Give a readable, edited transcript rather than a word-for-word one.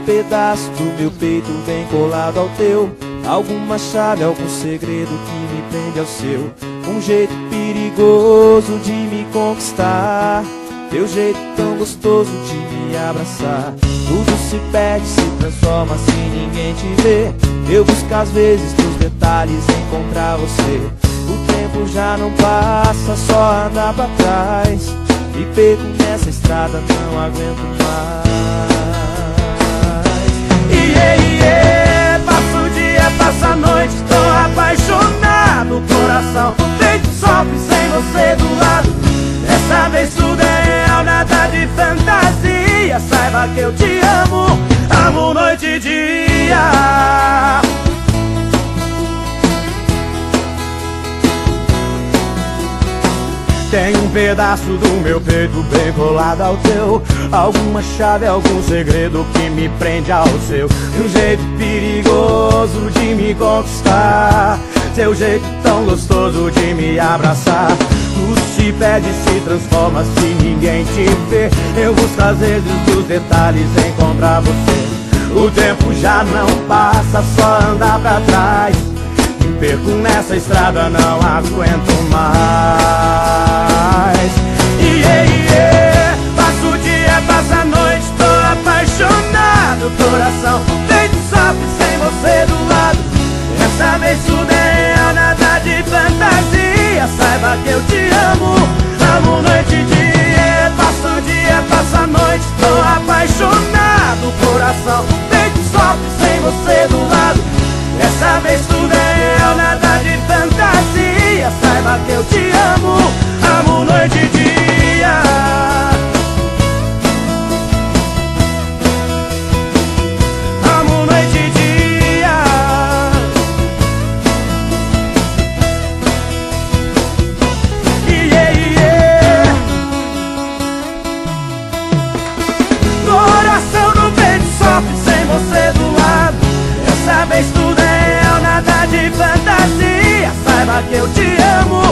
pedaço do meu peito bem colado ao teu. Alguma chave, algum segredo que me prende ao seu. Um jeito perigoso de me conquistar, teu jeito tão gostoso de me abraçar. Tudo se perde, se transforma se ninguém te vê. Eu busco às vezes nos detalhes encontrar você. O tempo já não passa, só anda pra trás. Me perco nessa estrada, não aguento mais. Passa o dia, passa a noite, tô apaixonado. O coração no peito sofre sem você do lado. Dessa vez tudo é real, nada de fantasia. Saiba que eu te amo, amo noite e dia. Tem um pedaço do meu peito bem colado ao teu. Alguma chave, algum segredo que me prende ao seu. Um jeito perigoso de me conquistar, seu jeito tão gostoso de me abraçar. Tudo se perde, se transforma se ninguém te vê. Eu busco às vezes os detalhes encontrar você. O tempo já não passa, só anda pra trás. Me perco nessa estrada, não aguento mais. Passa o dia, passa a noite, tô apaixonado. Coração no peito sofre sem você do lado. Dessa vez tudo é real, nada de fantasia. Saiba que eu te amo, amo noite e dia. Passa o dia, passa a noite, tô apaixonado. Coração no peito sofre sem você do lado. Dessa vez tudo é real, nada de fantasia. Saiba que eu te amo, amo noite e dia. Amo noite e dia. Coração no peito sofre sem você do lado. Dessa vez tudo é real, nada de fantasia. Saiba que eu te amo,